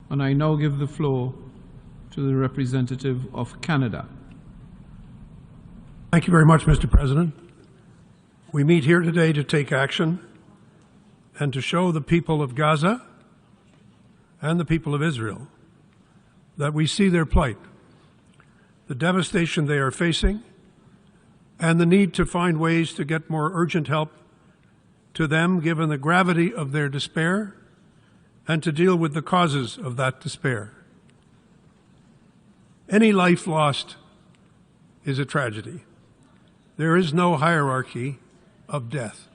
And I now give the floor to the representative of Canada. Thank you very much, Mr. President. We meet here today to take action and to show the people of Gaza and the people of Israel that we see their plight, the devastation they are facing, and the need to find ways to get more urgent help to them given the gravity of their despair and to deal with the causes of that despair. Any life lost is a tragedy. There is no hierarchy of death.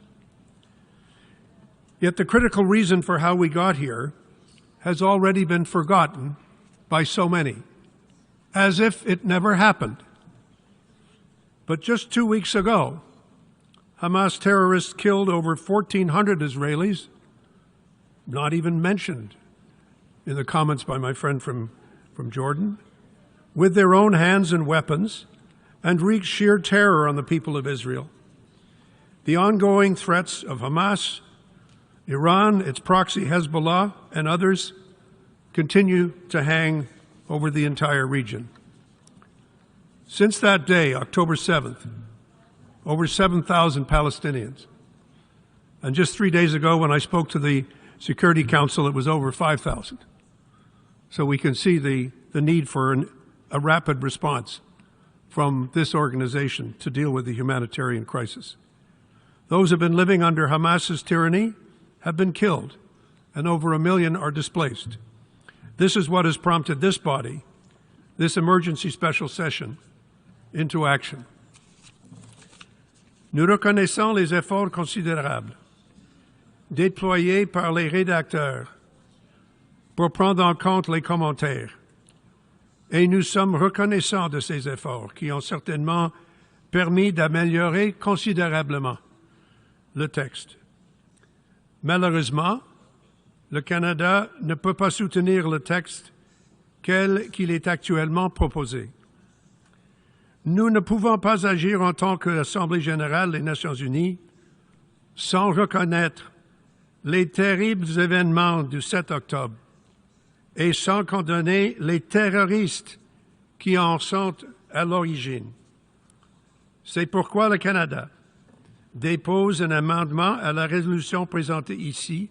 Yet the critical reason for how we got here has already been forgotten by so many, as if it never happened. But just 2 weeks ago, Hamas terrorists killed over 1,400 Israelis, not even mentioned in the comments by my friend from Jordan, with their own hands and weapons, and wreaked sheer terror on the people of Israel. The ongoing threats of Hamas, Iran, its proxy Hezbollah, and others continue to hang over the entire region. Since that day, October 7th, over 7,000 Palestinians. And just 3 days ago, when I spoke to the Security Council, it was over 5,000. So we can see the need for a rapid response from this organization to deal with the humanitarian crisis. Those who have been living under Hamas's tyranny have been killed, and over 1 million are displaced. This is what has prompted this body, this emergency special session, into action. Nous reconnaissons les efforts considérables déployés par les rédacteurs pour prendre en compte les commentaires. Et nous sommes reconnaissants de ces efforts qui ont certainement permis d'améliorer considérablement le texte. Malheureusement, le Canada ne peut pas soutenir le texte qu'il est actuellement proposé. Nous ne pouvons pas agir en tant qu'Assemblée générale des Nations unies sans reconnaître les terribles événements du 7 octobre et sans condamner les terroristes qui en sont à l'origine. C'est pourquoi le Canada dépose un amendement à la résolution présentée ici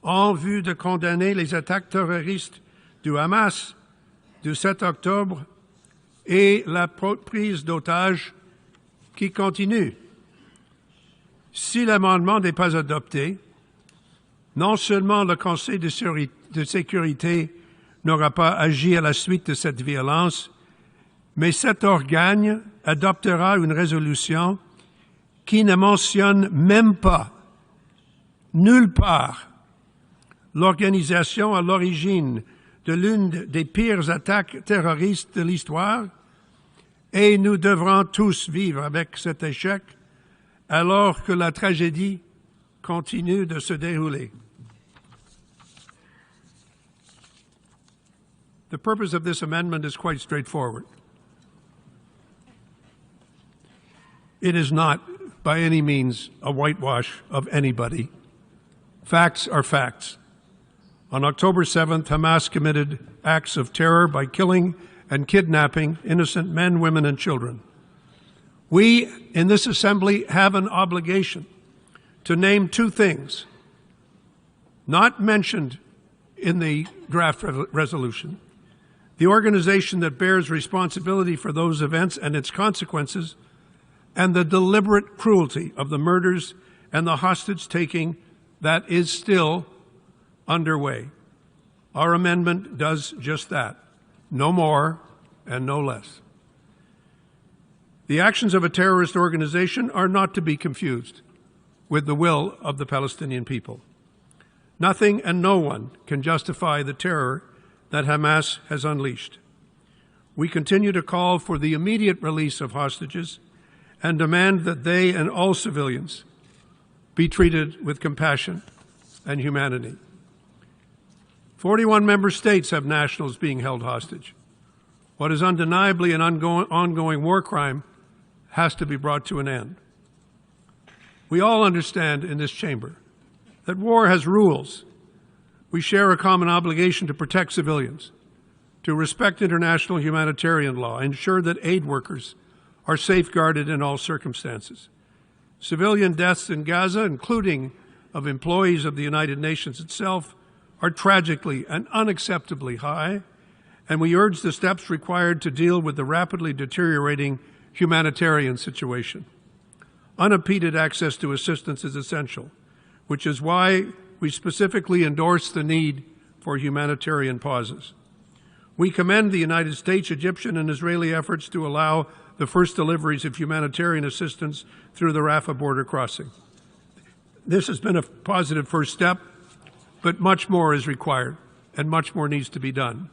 en vue de condamner les attaques terroristes du Hamas du 7 octobre et la prise d'otages qui continue. Si l'amendement n'est pas adopté, non seulement le Conseil de sécurité n'aura pas agi à la suite de cette violence, mais cet organe adoptera une résolution qui ne mentionne même pas, nulle part, l'organisation à l'origine de l'une des pires attaques terroristes de l'histoire, et nous devrons tous vivre avec cet échec alors que la tragédie continue de se dérouler. The purpose of this amendment is quite straightforward. It is not, by any means, a whitewash of anybody. Facts are facts. On October 7th, Hamas committed acts of terror by killing and kidnapping innocent men, women, and children. We, in this Assembly, have an obligation to name two things, not mentioned in the draft resolution: the organization that bears responsibility for those events and its consequences, and the deliberate cruelty of the murders and the hostage-taking that is still underway. Our amendment does just that, no more and no less. The actions of a terrorist organization are not to be confused with the will of the Palestinian people. Nothing and no one can justify the terror that Hamas has unleashed. We continue to call for the immediate release of hostages and demand that they and all civilians be treated with compassion and humanity. 41 member states have nationals being held hostage. What is undeniably an ongoing war crime has to be brought to an end. We all understand in this chamber that war has rules. We share a common obligation to protect civilians, to respect international humanitarian law, ensure that aid workers are safeguarded in all circumstances. Civilian deaths in Gaza, including of employees of the United Nations itself, are tragically and unacceptably high, and we urge the steps required to deal with the rapidly deteriorating humanitarian situation. Unimpeded access to assistance is essential, which is why we specifically endorse the need for humanitarian pauses. We commend the United States, Egyptian, and Israeli efforts to allow the first deliveries of humanitarian assistance through the Rafah border crossing. This has been a positive first step, but much more is required, and much more needs to be done.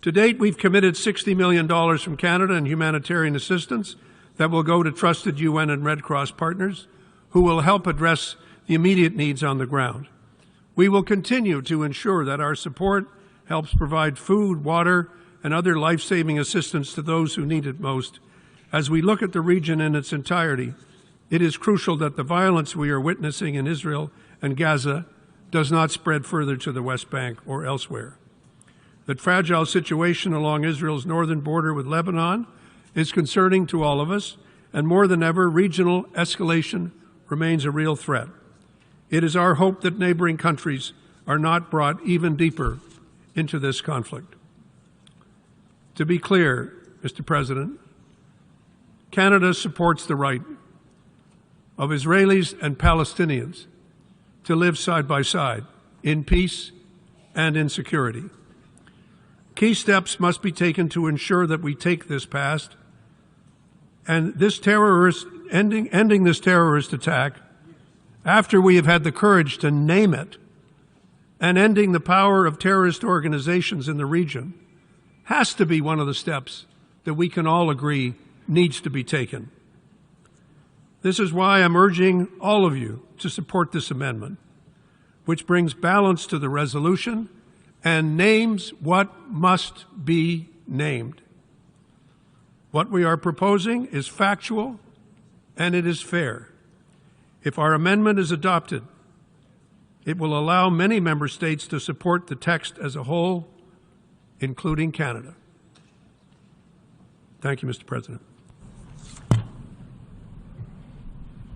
To date, we've committed $60 million from Canada in humanitarian assistance that will go to trusted UN and Red Cross partners who will help address the immediate needs on the ground. We will continue to ensure that our support helps provide food, water, and other life-saving assistance to those who need it most. As we look at the region in its entirety, it is crucial that the violence we are witnessing in Israel and Gaza does not spread further to the West Bank or elsewhere. The fragile situation along Israel's northern border with Lebanon is concerning to all of us, and more than ever, regional escalation remains a real threat. It is our hope that neighboring countries are not brought even deeper into this conflict. To be clear, Mr. President, Canada supports the right of Israelis and Palestinians to live side by side in peace and in security. Key steps must be taken to ensure that we take this past and ending this terrorist attack after we have had the courage to name it, and ending the power of terrorist organizations in the region has to be one of the steps that we can all agree needs to be taken. This is why I'm urging all of you to support this amendment, which brings balance to the resolution and names what must be named. What we are proposing is factual and it is fair. If our amendment is adopted, it will allow many member states to support the text as a whole, including Canada. Thank you, Mr. President.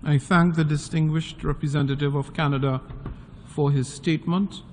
I thank the distinguished representative of Canada for his statement.